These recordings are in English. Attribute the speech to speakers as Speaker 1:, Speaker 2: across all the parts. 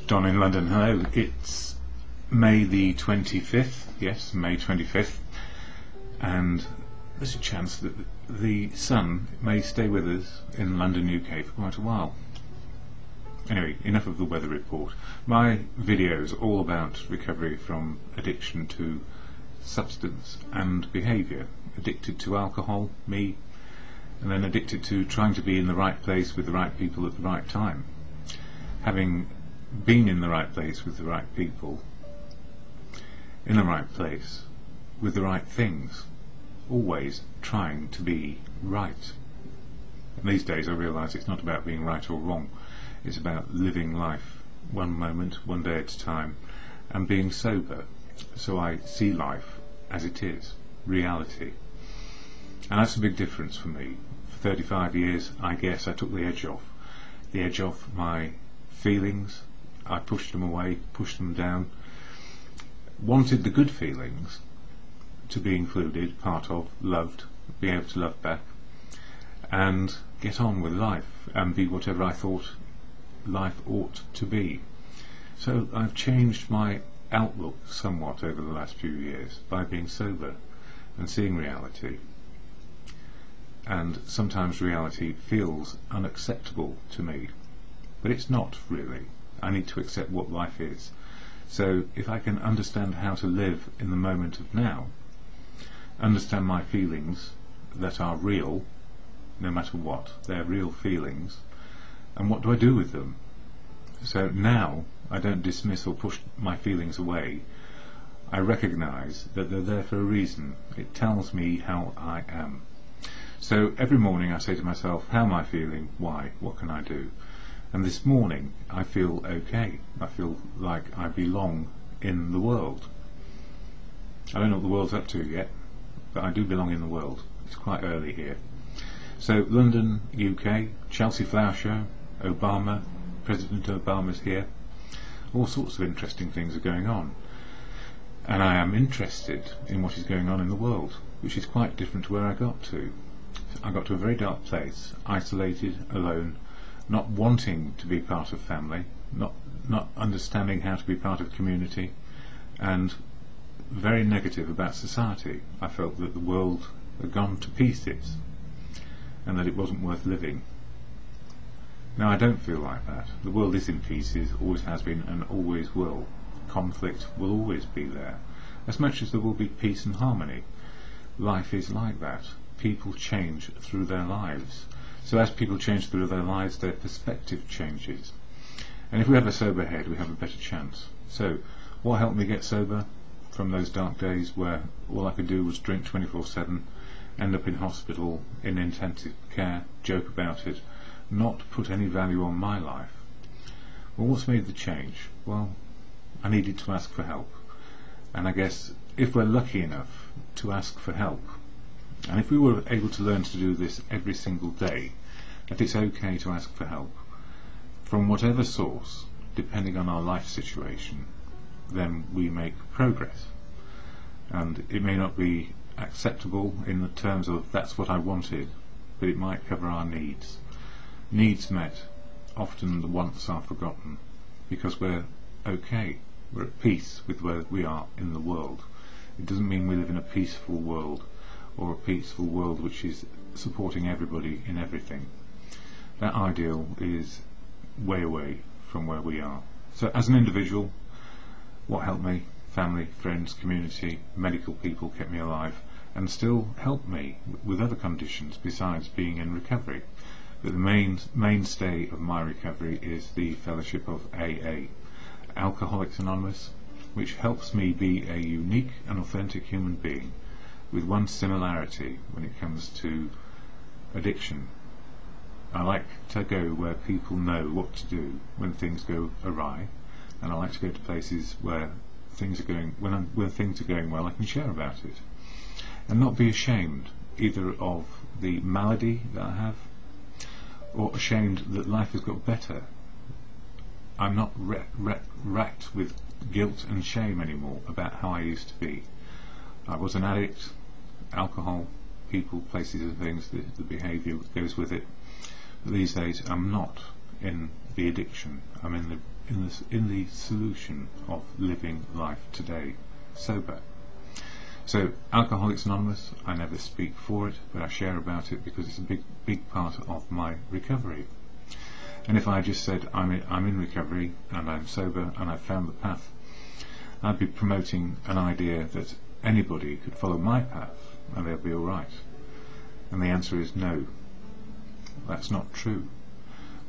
Speaker 1: Don in London. Hello, it's May the 25th, yes, May 25th, and there's a chance that the sun may stay with us in London, UK for quite a while. Anyway, enough of the weather report. My video is all about recovery from addiction to substance and behaviour. Addicted to alcohol, me, and then addicted to trying to be in the right place with the right people at the right time. Having been in the right place with the right people, in the right place with the right things, always trying to be right. And these days I realise it's not about being right or wrong, it's about living life one moment, one day at a time, and being sober, so I see life as it is, reality. And that's a big difference for me. For 35 years, I guess, I took the edge off my feelings. I pushed them away, pushed them down, wanted the good feelings to be included, part of, loved, be able to love back, and get on with life and be whatever I thought life ought to be. So I've changed my outlook somewhat over the last few years by being sober and seeing reality. And sometimes reality feels unacceptable to me, but it's not really. I need to accept what life is. So if I can understand how to live in the moment of now, understand my feelings that are real, no matter what, they're real feelings, and what do I do with them? So now I don't dismiss or push my feelings away. I recognise that they're there for a reason. It tells me how I am. So every morning I say to myself, how am I feeling? Why? What can I do? And this morning I feel okay. I feel like I belong in the world. I don't know what the world's up to yet, but I do belong in the world. It's quite early here. So London, UK, Chelsea Flower Show, Obama, President Obama's here. All sorts of interesting things are going on. And I am interested in what is going on in the world, which is quite different to where I got to. I got to a very dark place, isolated, alone, not wanting to be part of family, not understanding how to be part of community, and very negative about society. I felt that the world had gone to pieces and that it wasn't worth living. Now I don't feel like that. The world is in pieces, always has been and always will. Conflict will always be there, as much as there will be peace and harmony. Life is like that. People change through their lives. So as people change through their lives, their perspective changes. And if we have a sober head, we have a better chance. So what helped me get sober from those dark days where all I could do was drink 24/7, end up in hospital, in intensive care, joke about it, not put any value on my life? Well, what's made the change? Well, I needed to ask for help. And I guess if we're lucky enough to ask for help, and if we were able to learn to do this every single day, that it's okay to ask for help from whatever source, depending on our life situation, then we make progress. And it may not be acceptable in the terms of that's what I wanted, but it might cover our needs. Needs met, often the wants are forgotten, because we're okay, we're at peace with where we are in the world. It doesn't mean we live in a peaceful world, or a peaceful world which is supporting everybody in everything. That ideal is way away from where we are. So as an individual, what helped me? Family, friends, community, medical people kept me alive and still help me with other conditions besides being in recovery. But the mainstay of my recovery is the fellowship of AA, Alcoholics Anonymous, which helps me be a unique and authentic human being, with one similarity when it comes to addiction. I like to go where people know what to do when things go awry, and I like to go to places where things are going, when things are going well, I can share about it and not be ashamed either of the malady that I have or ashamed that life has got better. I'm not racked with guilt and shame anymore about how I used to be. I was an addict, alcohol, people, places and things, the behaviour goes with it. But these days I'm not in the addiction, I'm in the in the solution of living life today sober. So Alcoholics Anonymous, I never speak for it, but I share about it because it's a big part of my recovery. And if I just said I'm in recovery and I'm sober and I've found the path, I'd be promoting an idea that anybody could follow my path and they'll be alright. And the answer is no. That's not true.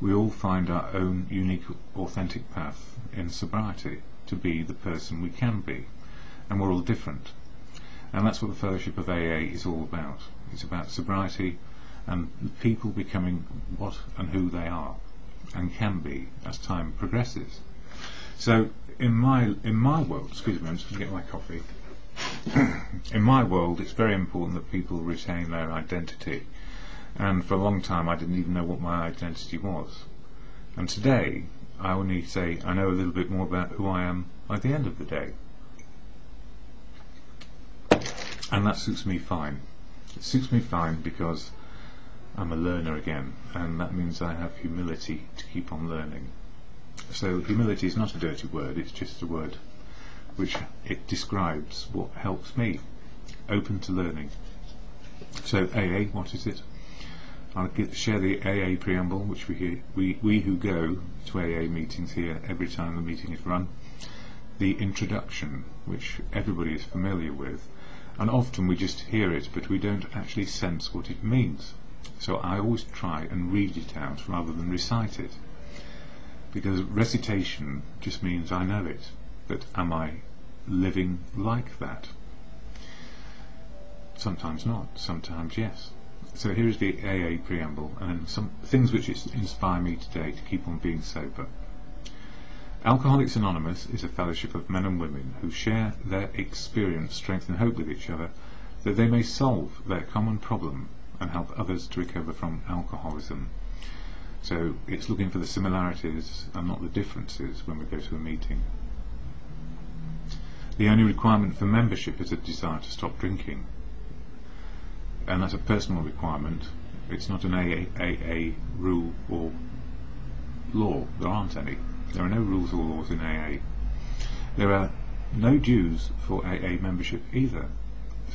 Speaker 1: We all find our own unique, authentic path in sobriety to be the person we can be, and we're all different. And that's what the Fellowship of AA is all about. It's about sobriety and people becoming what and who they are and can be as time progresses. So in my world, excuse me, I'm just going to get my coffee. In my world, it's very important that people retain their identity. And for a long time I didn't even know what my identity was. And today I only say I know a little bit more about who I am at the end of the day. And that suits me fine. It suits me fine because I'm a learner again, and that means I have humility to keep on learning. So humility is not a dirty word, it's just a word which it describes what helps me, open to learning. So AA, what is it? I'll share the AA preamble, which we who go to AA meetings here every time the meeting is run. The introduction, which everybody is familiar with, and often we just hear it, but we don't actually sense what it means. So I always try and read it out rather than recite it, because recitation just means I know it, but am I living like that? Sometimes not, sometimes yes. So here is the AA preamble, and then some things which inspire me today to keep on being sober. Alcoholics Anonymous is a fellowship of men and women who share their experience, strength and hope with each other, that they may solve their common problem and help others to recover from alcoholism. So it's looking for the similarities and not the differences when we go to a meeting. The only requirement for membership is a desire to stop drinking. And that's a personal requirement. It's not an AA rule or law. There aren't any. There are no rules or laws in AA. There are no dues for AA membership either.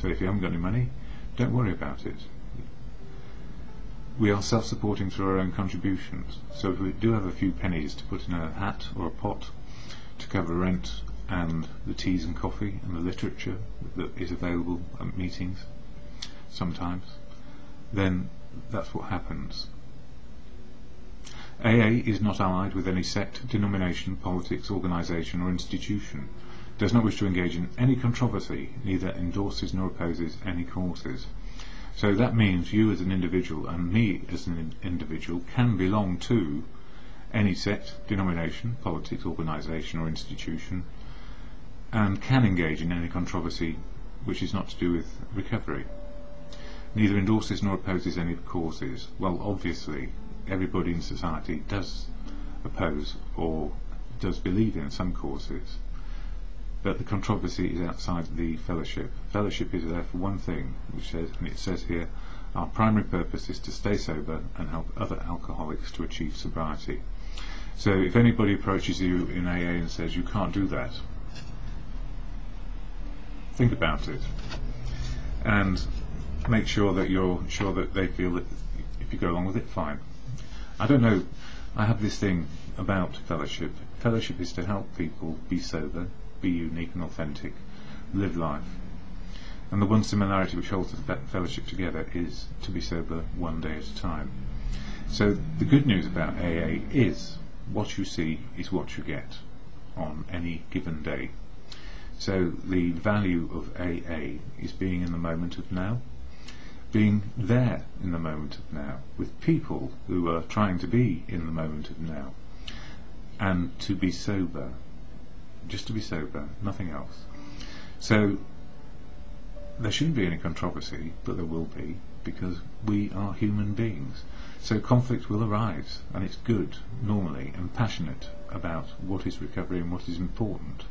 Speaker 1: So if you haven't got any money, don't worry about it. We are self-supporting through our own contributions. So if we do have a few pennies to put in a hat or a pot to cover rent and the teas and coffee and the literature that is available at meetings, sometimes, then that's what happens. AA is not allied with any sect, denomination, politics, organisation or institution, does not wish to engage in any controversy, neither endorses nor opposes any causes. So that means you as an individual and me as an individual can belong to any sect, denomination, politics, organisation or institution, and can engage in any controversy which is not to do with recovery. Neither endorses nor opposes any causes. Well, obviously, everybody in society does oppose or does believe in some causes, but the controversy is outside the fellowship. Fellowship is there for one thing, which says, and it says here, our primary purpose is to stay sober and help other alcoholics to achieve sobriety. So if anybody approaches you in AA and says you can't do that, think about it and make sure that you're sure that they feel that if you go along with it, fine. I don't know, I have this thing about fellowship. Fellowship is to help people be sober, be unique and authentic, live life. And the one similarity which holds the fellowship together is to be sober one day at a time. So the good news about AA is what you see is what you get on any given day. So the value of AA is being in the moment of now, being there in the moment of now, with people who are trying to be in the moment of now, and to be sober, just to be sober, nothing else. So there shouldn't be any controversy, but there will be, because we are human beings. So conflict will arise, and it's good, normally, and passionate about what is recovery and what is important.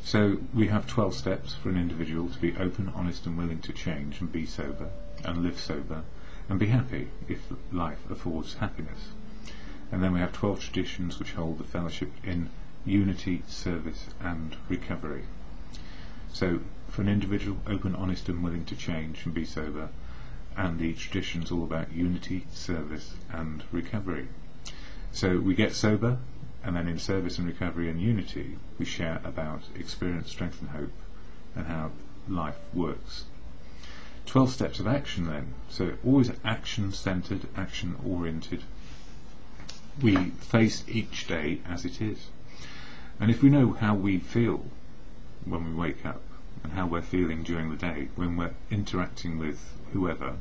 Speaker 1: So we have 12 steps for an individual to be open, honest and willing to change and be sober and live sober and be happy if life affords happiness. And then we have 12 traditions which hold the fellowship in unity, service and recovery. So for an individual, open, honest and willing to change and be sober, and the tradition's all about unity, service and recovery. So we get sober, and then in service and recovery and unity we share about experience, strength and hope and how life works. 12 steps of action then, so always action-centred, action-oriented. We face each day as it is, and if we know how we feel when we wake up and how we're feeling during the day, when we're interacting with whoever,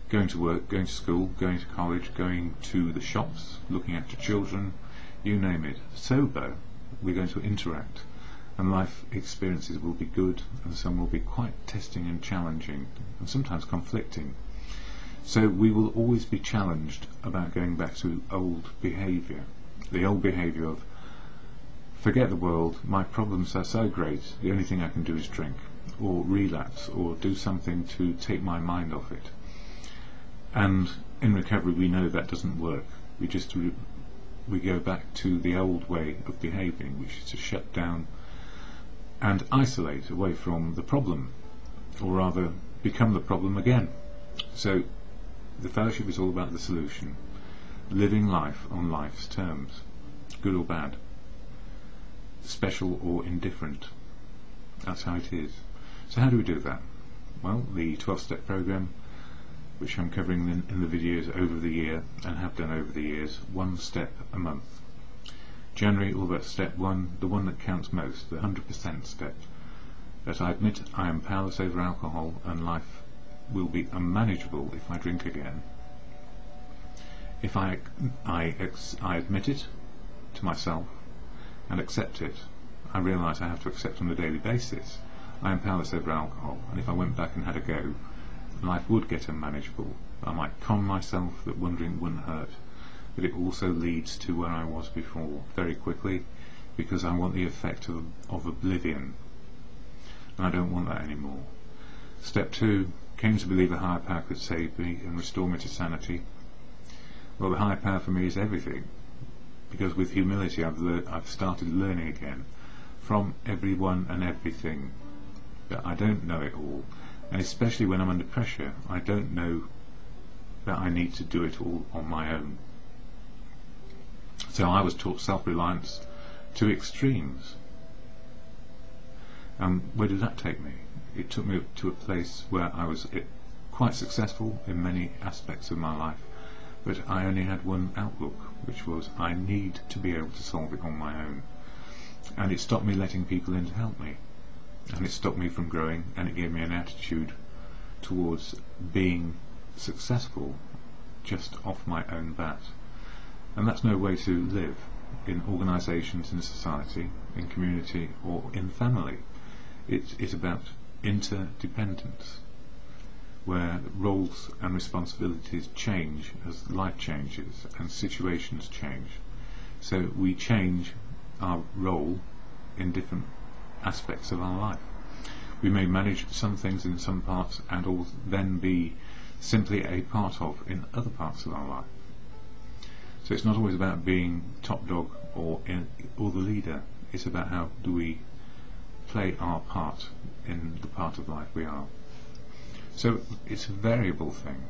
Speaker 1: going to work, going to school, going to college, going to the shops, looking after children, you name it, sober, we're going to interact, and life experiences will be good and some will be quite testing and challenging and sometimes conflicting. So we will always be challenged about going back to old behaviour, the old behaviour of forget the world, my problems are so great, the only thing I can do is drink, or relapse, or do something to take my mind off it. And in recovery we know that doesn't work. We go back to the old way of behaving, which is to shut down and isolate away from the problem, or rather become the problem again. So the fellowship is all about the solution, living life on life's terms, good or bad, special or indifferent. That's how it is. So how do we do that? Well, the 12-step program, which I'm covering in the videos over the year and have done over the years, 1 step a month. January, all about step 1, the one that counts most, the 100% step, that I admit I am powerless over alcohol and life will be unmanageable if I drink again. If I admit it to myself and accept it, I realise I have to accept on a daily basis I am powerless over alcohol, and if I went back and had a go, life would get unmanageable. I might con myself that wondering wouldn't hurt, but it also leads to where I was before very quickly, because I want the effect of oblivion, and I don't want that anymore. Step 2, came to believe a higher power could save me and restore me to sanity. Well, the higher power for me is everything, because with humility I've started learning again from everyone and everything that I don't know it all. And especially when I'm under pressure, I don't know that I need to do it all on my own. So I was taught self-reliance to extremes. Where did that take me? It took me to a place where I was quite successful in many aspects of my life, but I only had one outlook, which was I need to be able to solve it on my own. And it stopped me letting people in to help me. And it stopped me from growing, and it gave me an attitude towards being successful just off my own bat. And that's no way to live in organisations, in society, in community or in family. It's about interdependence, where roles and responsibilities change as life changes and situations change. So we change our role in different aspects of our life. We may manage some things in some parts and all then be simply a part of in other parts of our life. So it's not always about being top dog or the leader. It's about how do we play our part in the part of life we are. So it's a variable thing.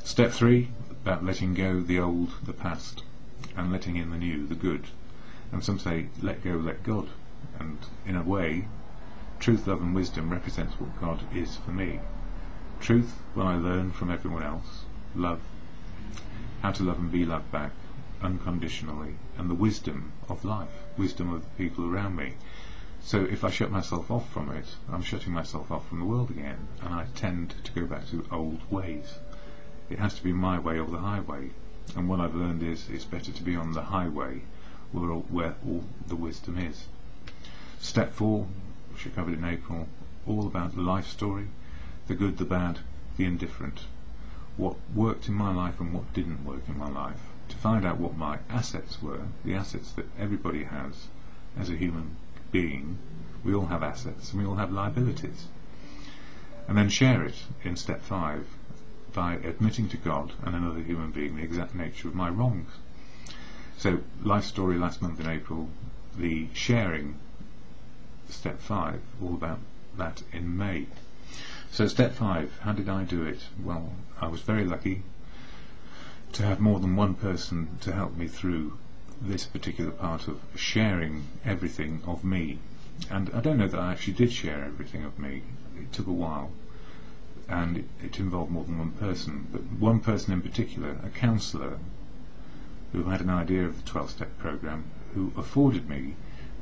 Speaker 1: Step 3, about letting go the old, the past, and letting in the new, the good. And some say let go, let God. And in a way, truth, love and wisdom represents what God is for me. Truth, what I learn from everyone else. Love, how to love and be loved back unconditionally. And the wisdom of life, wisdom of the people around me. So if I shut myself off from it, I'm shutting myself off from the world again, and I tend to go back to old ways. It has to be my way or the highway. And what I've learned is it's better to be on the highway where all the wisdom is. Step 4, which I covered in April, all about the life story, the good, the bad, the indifferent. What worked in my life and what didn't work in my life. To find out what my assets were, the assets that everybody has as a human being. We all have assets and we all have liabilities. And then share it in step 5. by admitting to God and another human being the exact nature of my wrongs. So, life story last month in April, the sharing, step 5, all about that in May. So step 5, how did I do it? Well, I was very lucky to have more than one person to help me through this particular part of sharing everything of me. And I don't know that I actually did share everything of me. It took a while, and it involved more than one person. But one person in particular, a counsellor, who had an idea of the 12-step program, who afforded me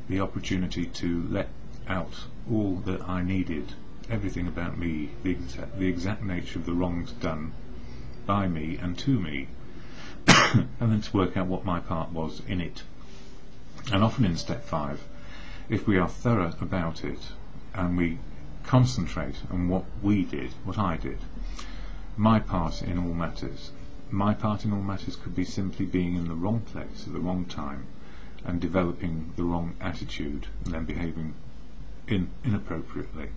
Speaker 1: the opportunity to let out all that I needed, everything about me, the exact nature of the wrongs done by me and to me, and then to work out what my part was in it. And often in step 5, if we are thorough about it and we concentrate on what we did, what I did, my part in all matters. My part in all matters could be simply being in the wrong place at the wrong time and developing the wrong attitude and then behaving inappropriately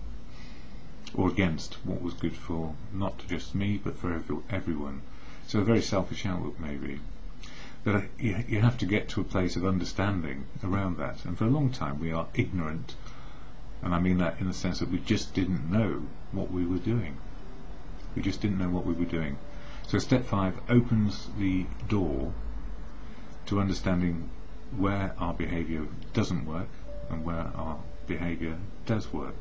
Speaker 1: or against what was good for not just me but for everyone. So a very selfish outlook maybe. But you have to get to a place of understanding around that, and for a long time we are ignorant, and I mean that in the sense that we just didn't know what we were doing. We just didn't know what we were doing. So step 5 opens the door to understanding where our behaviour doesn't work and where our behaviour does work.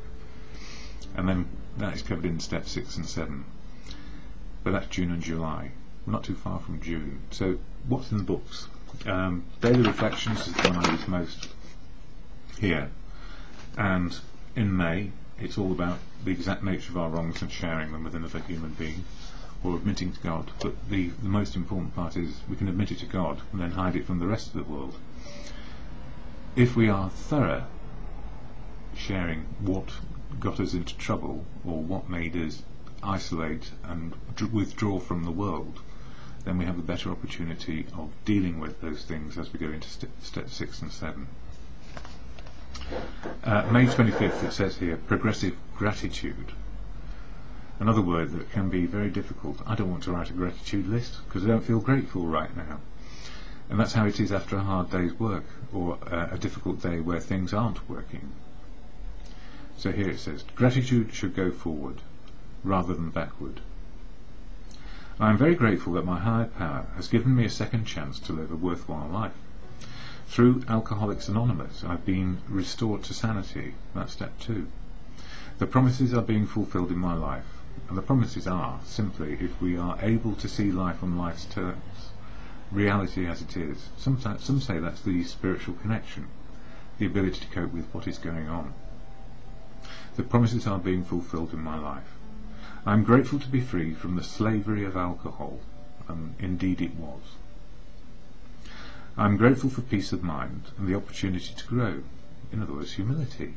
Speaker 1: And then that is covered in step 6 and 7. But that's June and July. We're not too far from June. So what's in the books? Daily Reflections is the one I use most here. And in May, it's all about the exact nature of our wrongs and sharing them with another human being, or admitting to God. But the most important part is we can admit it to God and then hide it from the rest of the world. If we are thorough sharing what got us into trouble or what made us isolate and withdraw from the world, then we have a better opportunity of dealing with those things as we go into step 6 and 7. May 25th, it says here, progressive gratitude. Another word that can be very difficult. I don't want to write a gratitude list because I don't feel grateful right now. And that's how it is after a hard day's work or a difficult day where things aren't working. So here it says, gratitude should go forward rather than backward. I am very grateful that my higher power has given me a second chance to live a worthwhile life. Through Alcoholics Anonymous, I've been restored to sanity. That's step 2. The promises are being fulfilled in my life. And the promises are, simply, if we are able to see life on life's terms, reality as it is. Some say that's the spiritual connection, the ability to cope with what is going on. The promises are being fulfilled in my life. I am grateful to be free from the slavery of alcohol, and indeed it was. I am grateful for peace of mind and the opportunity to grow. In other words, humility.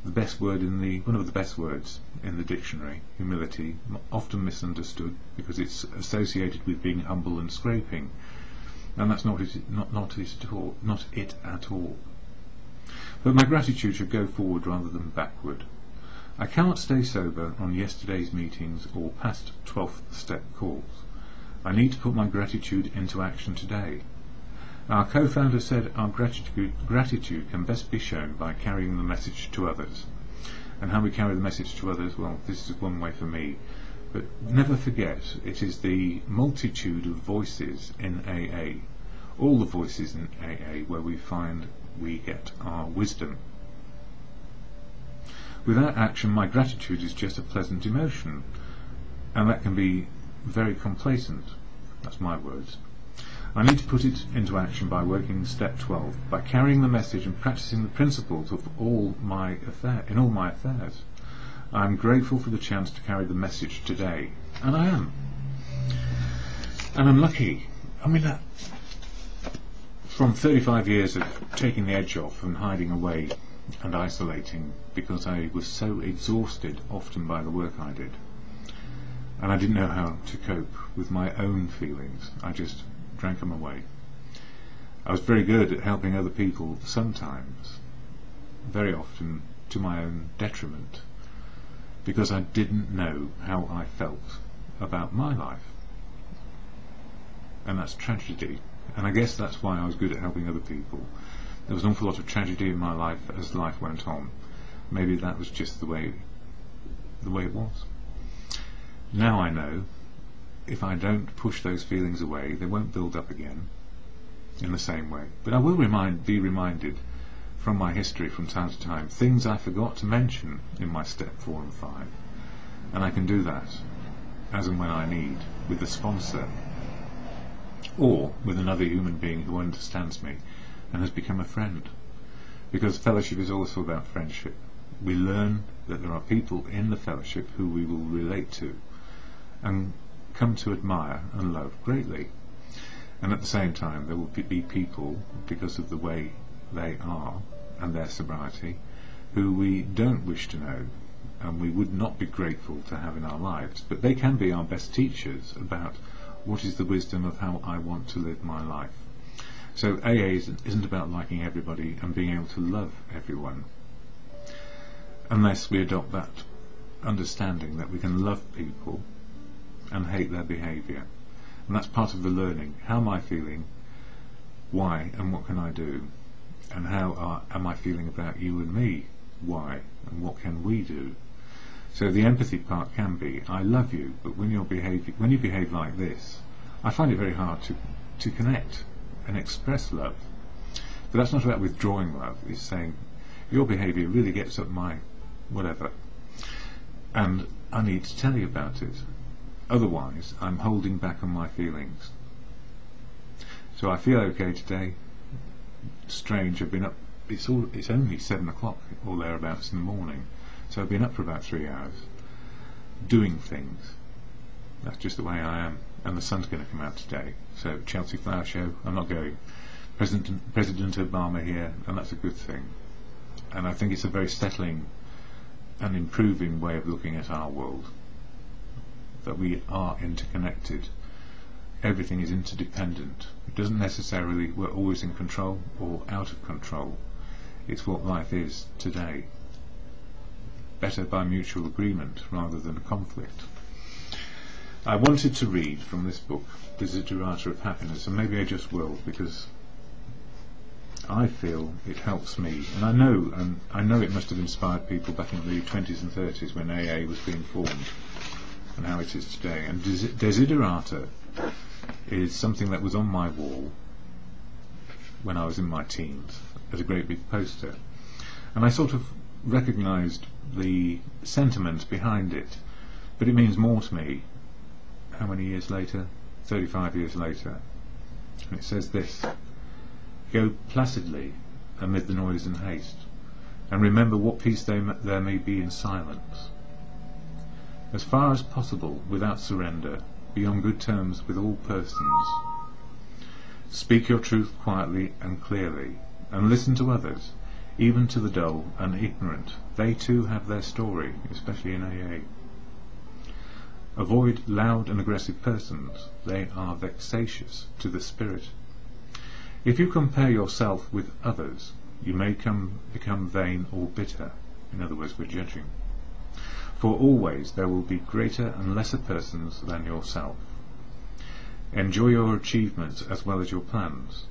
Speaker 1: One of the best words in the dictionary, humility, often misunderstood because it's associated with being humble and scraping, and that's not it at all. But my gratitude should go forward rather than backward. I cannot stay sober on yesterday's meetings or past 12th step calls. I need to put my gratitude into action today. Our co-founder said our gratitude can best be shown by carrying the message to others. And how we carry the message to others, well, this is one way for me. But never forget, it is the multitude of voices in AA, all the voices in AA, where we find we get our wisdom. Without action, my gratitude is just a pleasant emotion, and that can be very complacent. That's my words. I need to put it into action by working step 12, by carrying the message and practicing the principles of all my affairs. I am grateful for the chance to carry the message today, and I am. And I'm lucky. I mean, from 35 years of taking the edge off and hiding away and isolating because I was so exhausted often by the work I did, and I didn't know how to cope with my own feelings. I just drank them away. I was very good at helping other people sometimes, very often to my own detriment, because I didn't know how I felt about my life. And that's tragedy. And I guess that's why I was good at helping other people. There was an awful lot of tragedy in my life as life went on. Maybe that was just the way it was. Now I know if I don't push those feelings away, they won't build up again in the same way. But I will be reminded from my history from time to time, things I forgot to mention in my step 4 and 5. And I can do that as and when I need, with the sponsor or with another human being who understands me and has become a friend. Because fellowship is also about friendship. We learn that there are people in the fellowship who we will relate to and come to admire and love greatly. And at the same time there will be people, because of the way they are and their sobriety, who we don't wish to know and we would not be grateful to have in our lives, but they can be our best teachers about what is the wisdom of how I want to live my life. So AA isn't about liking everybody and being able to love everyone, unless we adopt that understanding that we can love people and hate their behaviour. And that's part of the learning. How am I feeling? Why? And what can I do? And how am I feeling about you and me? Why? And what can we do? So the empathy part can be, I love you, but when you behave like this, I find it very hard to connect and express love. But that's not about withdrawing love. It's saying, your behaviour really gets up my whatever, and I need to tell you about it. Otherwise, I'm holding back on my feelings. So I feel okay today. Strange, I've been up, it's only 7 o'clock or thereabouts in the morning, so I've been up for about 3 hours doing things. That's just the way I am. And the sun's going to come out today, so Chelsea Flower Show, I'm not going. President Obama here, and that's a good thing. And I think it's a very settling and improving way of looking at our world, that we are interconnected. Everything is interdependent. It doesn't necessarily we're always in control or out of control. It's what life is today. Better by mutual agreement rather than conflict. I wanted to read from this book, Desiderata of Happiness, and maybe I just will, because I feel it helps me, and I know it must have inspired people back in the 20s and 30s when AA was being formed, and how it is today. And Desiderata is something that was on my wall when I was in my teens as a great big poster, and I sort of recognised the sentiment behind it, but it means more to me. How many years later? 35 years later. And it says this: go placidly amid the noise and haste, and remember what peace there may be in silence. As far as possible, without surrender, be on good terms with all persons. Speak your truth quietly and clearly, and listen to others, even to the dull and ignorant. They too have their story, especially in AA. Avoid loud and aggressive persons. They are vexatious to the spirit. If you compare yourself with others, you may become vain or bitter. In other words, we're judging. For always there will be greater and lesser persons than yourself. Enjoy your achievements as well as your plans.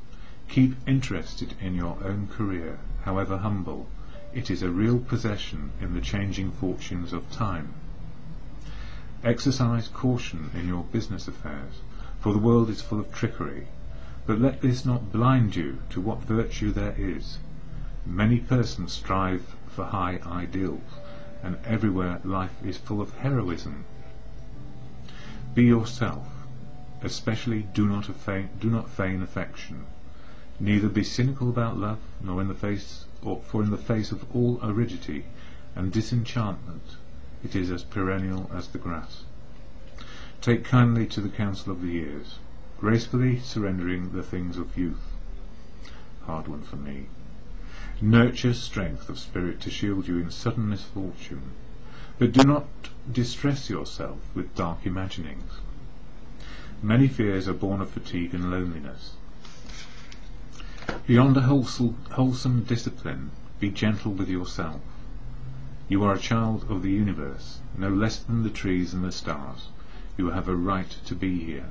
Speaker 1: Keep interested in your own career, however humble. It is a real possession in the changing fortunes of time. Exercise caution in your business affairs, for the world is full of trickery, but let this not blind you to what virtue there is. Many persons strive for high ideals, and everywhere life is full of heroism. Be yourself, especially do not feign affection. Neither be cynical about love, nor in the face of all aridity and disenchantment, it is as perennial as the grass. Take kindly to the counsel of the years, gracefully surrendering the things of youth. Hard one for me. Nurture strength of spirit to shield you in sudden misfortune, but do not distress yourself with dark imaginings. Many fears are born of fatigue and loneliness. Beyond a wholesome discipline, be gentle with yourself. You are a child of the universe, no less than the trees and the stars. You have a right to be here.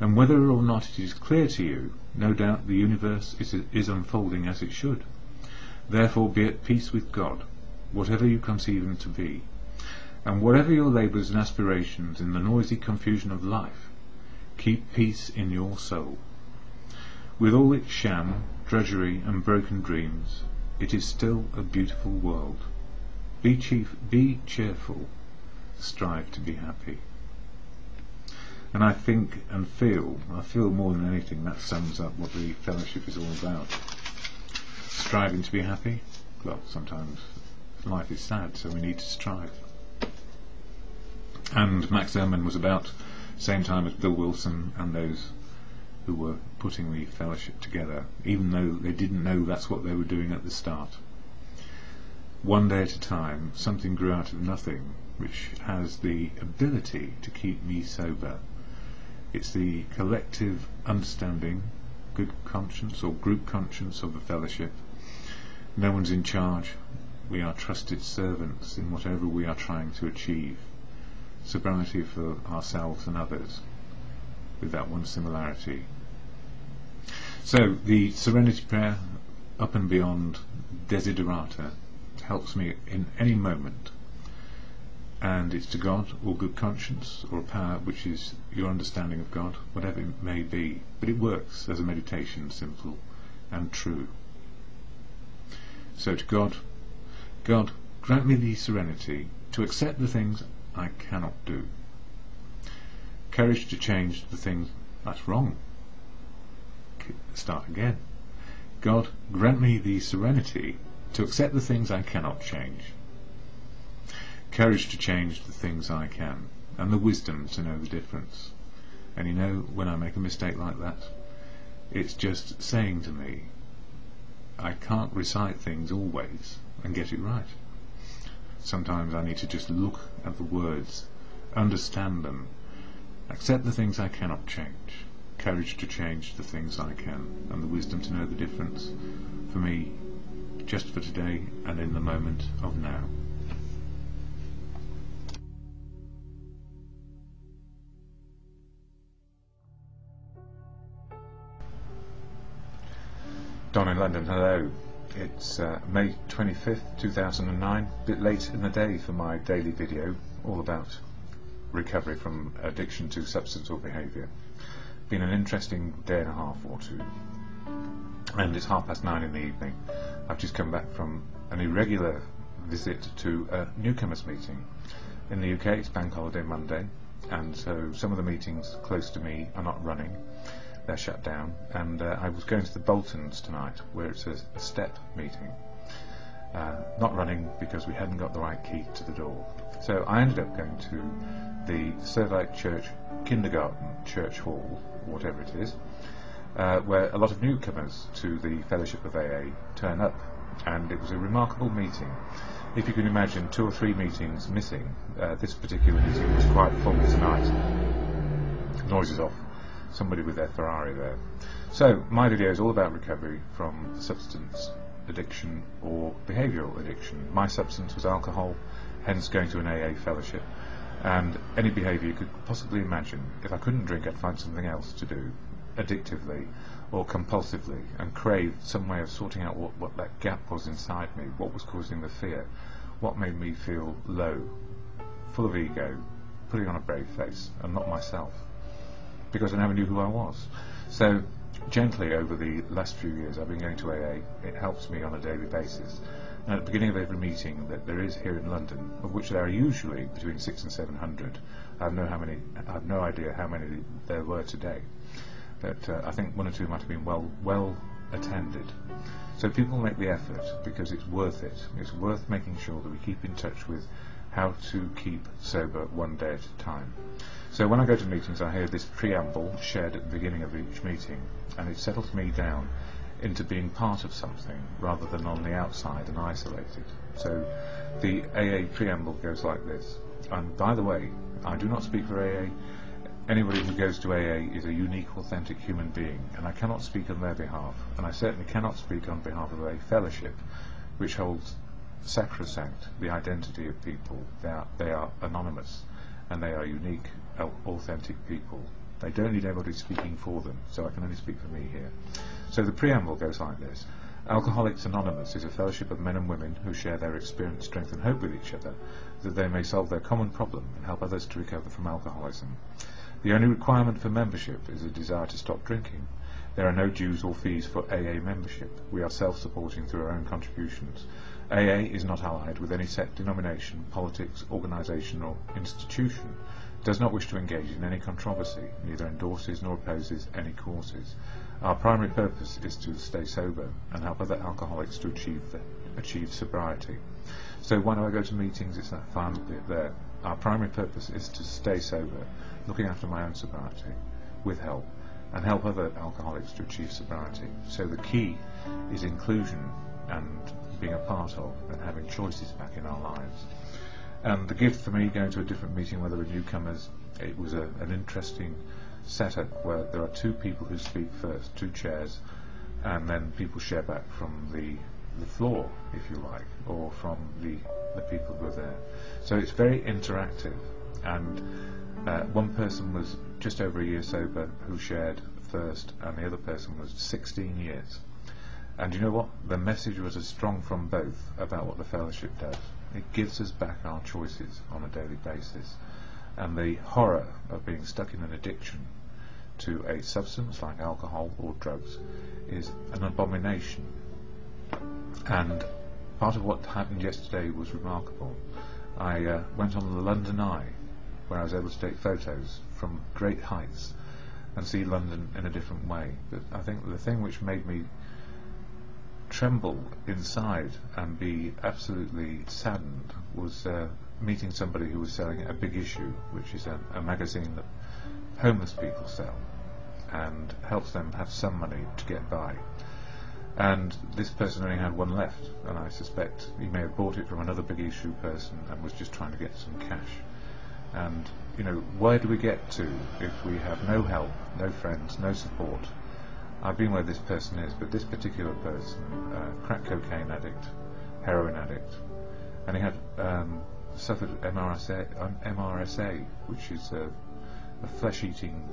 Speaker 1: And whether or not it is clear to you, no doubt the universe is unfolding as it should. Therefore be at peace with God, whatever you conceive him to be, and whatever your labours and aspirations in the noisy confusion of life, keep peace in your soul. With all its sham, drudgery and broken dreams, it is still a beautiful world. Be cheerful, strive to be happy. And I think and feel more than anything, that sums up what the fellowship is all about. Striving to be happy? Well, sometimes life is sad, so we need to strive. And Max Ehrman was about the same time as Bill Wilson and those who were putting the fellowship together, even though they didn't know that's what they were doing at the start. One day at a time, something grew out of nothing, which has the ability to keep me sober. It's the collective understanding, good conscience or group conscience of the fellowship. No one's in charge. We are trusted servants in whatever we are trying to achieve. Sobriety for ourselves and others, with that one similarity. So the Serenity Prayer, up and beyond desiderata, helps me in any moment. And it's to God, or good conscience, or a power which is your understanding of God, whatever it may be. But it works as a meditation, simple and true. So to God, God, grant me the serenity to accept the things I cannot do. Courage to change the things that's wrong. Start again. God, grant me the serenity to accept the things I cannot change. Courage to change the things I can, and the wisdom to know the difference. And you know, when I make a mistake like that, it's just saying to me, I can't recite things always and get it right. Sometimes I need to just look at the words, understand them, accept the things I cannot change, courage to change the things I can, and the wisdom to know the difference, for me, just for today and in the moment of now. Don in London, hello. It's May 25th, 2009, a bit late in the day for my daily video, all about recovery from addiction to substance or behaviour. Been an interesting day and a half or two, and it's 9:30 in the evening. I've just come back from an irregular visit to a newcomers meeting. In the UK it's Bank Holiday Monday, and so some of the meetings close to me are not running. They're shut down, and I was going to the Boltons tonight, where it's a step meeting. Not running because we hadn't got the right key to the door. So I ended up going to the Servite Church Kindergarten Church Hall, whatever it is, where a lot of newcomers to the Fellowship of AA turn up, and it was a remarkable meeting. If you can imagine 2 or 3 meetings missing, this particular meeting was quite full tonight. Noises off. Somebody with their Ferrari there. So my video is all about recovery from substance addiction or behavioural addiction. My substance was alcohol, hence going to an AA fellowship, and any behaviour you could possibly imagine. If I couldn't drink, I'd find something else to do, addictively or compulsively, and crave some way of sorting out what that gap was inside me, what was causing the fear, what made me feel low, full of ego, putting on a brave face and not myself, because I never knew who I was. So gently over the last few years I've been going to AA. It helps me on a daily basis, and at the beginning of every meeting that there is here in London, of which there are usually between 600 and 700, I have no idea how many there were today, but I think 1 or 2 might have been well attended. So people make the effort because it's worth it. It's worth making sure that we keep in touch with how to keep sober one day at a time. So when I go to meetings, I hear this preamble shared at the beginning of each meeting, and it settles me down into being part of something rather than on the outside and isolated. So the AA preamble goes like this. And by the way, I do not speak for AA. Anybody who goes to AA is a unique, authentic human being, and I cannot speak on their behalf, and I certainly cannot speak on behalf of a fellowship which holds sacrosanct the identity of people. They are anonymous, and they are unique, authentic people. They don't need anybody speaking for them, so I can only speak for me here. So the preamble goes like this. Alcoholics Anonymous is a fellowship of men and women who share their experience, strength and hope with each other, that they may solve their common problem and help others to recover from alcoholism. The only requirement for membership is a desire to stop drinking. There are no dues or fees for AA membership. We are self-supporting through our own contributions. AA is not allied with any sect, denomination, politics, organisation or institution, does not wish to engage in any controversy, neither endorses nor opposes any causes. Our primary purpose is to stay sober and help other alcoholics to achieve sobriety. So when I go to meetings, it's that final bit there. Our primary purpose is to stay sober, looking after my own sobriety, with help, and help other alcoholics to achieve sobriety. So the key is inclusion and being a part of and having choices back in our lives. And the gift for me, going to a different meeting where there were newcomers, it was an interesting setup where there are two people who speak first, two chairs, and then people share back from the floor, if you like, or from the people who are there. So it's very interactive, and one person was just over a year sober who shared first, and the other person was 16 years. And you know what? The message was as strong from both about what the fellowship does. It gives us back our choices on a daily basis. And the horror of being stuck in an addiction to a substance like alcohol or drugs is an abomination. And part of what happened yesterday was remarkable. I went on the London Eye, where I was able to take photos from great heights and see London in a different way. But I think the thing which made me tremble inside and be absolutely saddened was meeting somebody who was selling a Big Issue, which is a magazine that homeless people sell and helps them have some money to get by. And this person only had one left, and I suspect he may have bought it from another Big Issue person and was just trying to get some cash. And, you know, where do we get to if we have no help, no friends, no support? I've been where this person is, but this particular person, crack cocaine addict, heroin addict, and he had suffered MRSA, which is a flesh-eating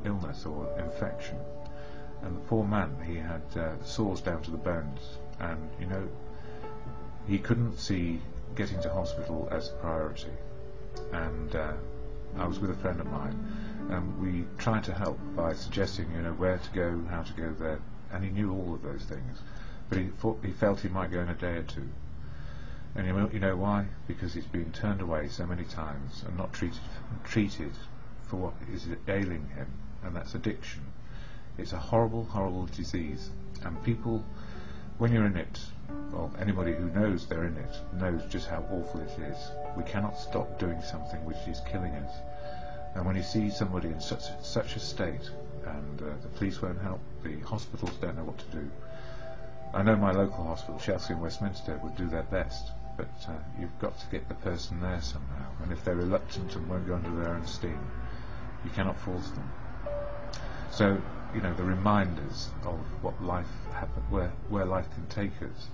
Speaker 1: illness or infection. And the poor man, he had sores down to the bones, and you know, he couldn't see getting to hospital as a priority. And I was with a friend of mine, and we tried to help by suggesting, you know, where to go, how to go there, and he knew all of those things, but he felt he might go in a day or two. And you know why? Because he's been turned away so many times and not treated for what is ailing him, and that's addiction. It's a horrible, horrible disease, and people, when you're in it, well, anybody who knows they're in it knows just how awful it is. We cannot stop doing something which is killing us. And when you see somebody in such a state, and the police won't help, the hospitals don't know what to do. I know my local hospital, Chelsea and Westminster, would do their best, but you've got to get the person there somehow. And if they're reluctant and won't go under their own steam, you cannot force them. So, you know, the reminders of what life happened, where life can take us.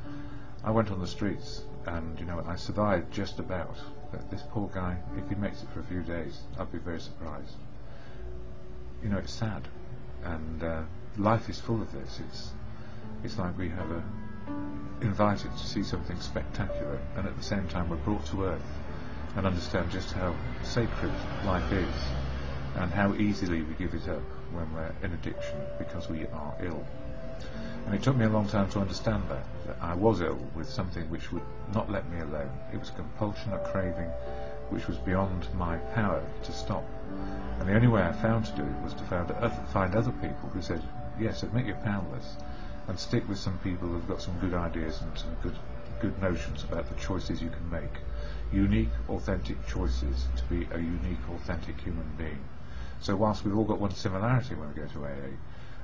Speaker 1: I went on the streets, and you know, I survived just about. But this poor guy, if he makes it for a few days, I'd be very surprised. You know, it's sad, and life is full of this. It's like we have invited to see something spectacular, and at the same time we're brought to earth and understand just how sacred life is, and how easily we give it up when we're in addiction because we are ill. And it took me a long time to understand that I was ill with something which would not let me alone. It was a compulsion, a craving, which was beyond my power to stop. And the only way I found to do it was to find other people who said, yes, admit you're powerless, and stick with some people who've got some good ideas and some good notions about the choices you can make. Unique, authentic choices to be a unique, authentic human being. So whilst we've all got one similarity when we go to AA,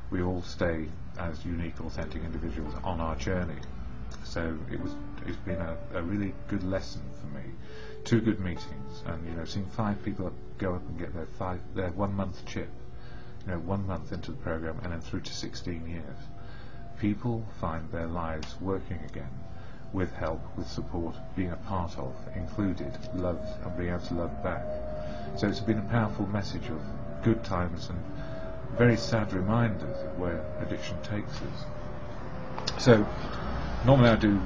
Speaker 1: we all stay as unique, authentic individuals on our journey. So it's been a really good lesson for me. 2 good meetings, and you know, seeing 5 people go up and get their 1 month chip, you know, 1 month into the program, and then through to 16 years. People find their lives working again, with help, with support, being a part of, included, loved, and being able to love back. So it's been a powerful message of good times and very sad reminders of where addiction takes us. So normally I do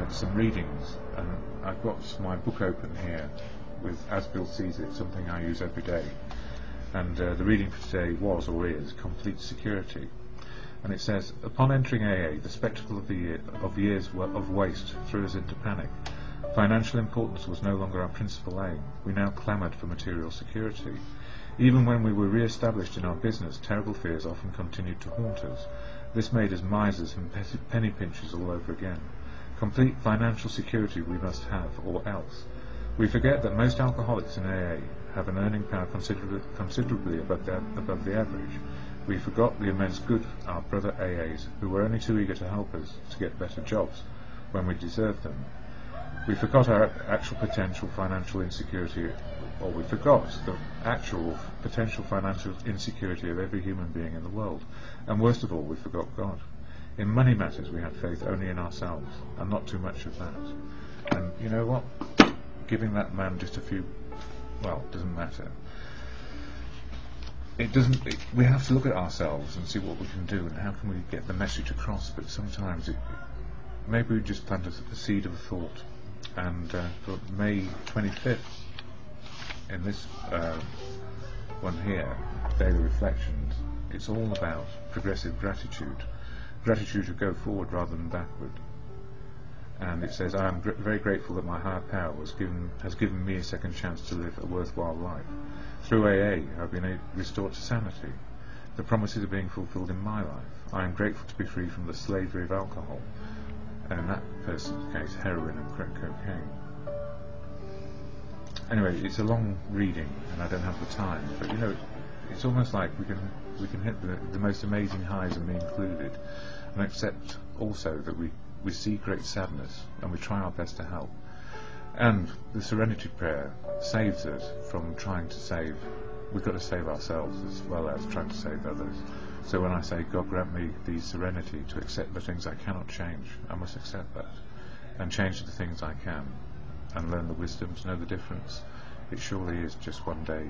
Speaker 1: some readings, and I've got my book open here with As Bill Sees It, something I use every day. And the reading for today was, or is, Complete Security. And it says, upon entering AA, the spectacle of years of waste threw us into panic. Financial importance was no longer our principal aim. We now clamoured for material security. Even when we were re-established in our business, terrible fears often continued to haunt us. This made us misers and penny pinchers all over again. Complete financial security we must have, or else. We forget that most alcoholics in AA have an earning power considerably above the average. We forgot the immense good of our brother AAs, who were only too eager to help us to get better jobs when we deserved them. We forgot our actual potential financial insecurity, or we forgot the actual potential financial insecurity of every human being in the world. And worst of all, we forgot God. In money matters we had faith only in ourselves, and not too much of that. And you know what? Giving that man just a few, well, it doesn't matter. We have to look at ourselves and see what we can do and how can we get the message across, but sometimes maybe we just plant a seed of a thought. And for May 25th, in this one here, Daily Reflections, it's all about progressive gratitude to go forward rather than backward. And it says, I am very grateful that my higher power has given me a second chance to live a worthwhile life. Through AA, I've been restored to sanity. The promises are being fulfilled in my life. I am grateful to be free from the slavery of alcohol, and in that person's case, heroin and crack cocaine. Anyway, it's a long reading, and I don't have the time, but you know, it's almost like we can hit the most amazing highs, and me included, and accept also that we see great sadness, and we try our best to help. And the Serenity Prayer saves us from trying to save. We've got to save ourselves as well as trying to save others. So when I say, God grant me the serenity to accept the things I cannot change, I must accept that, and change the things I can, and learn the wisdom to know the difference. It surely is just one day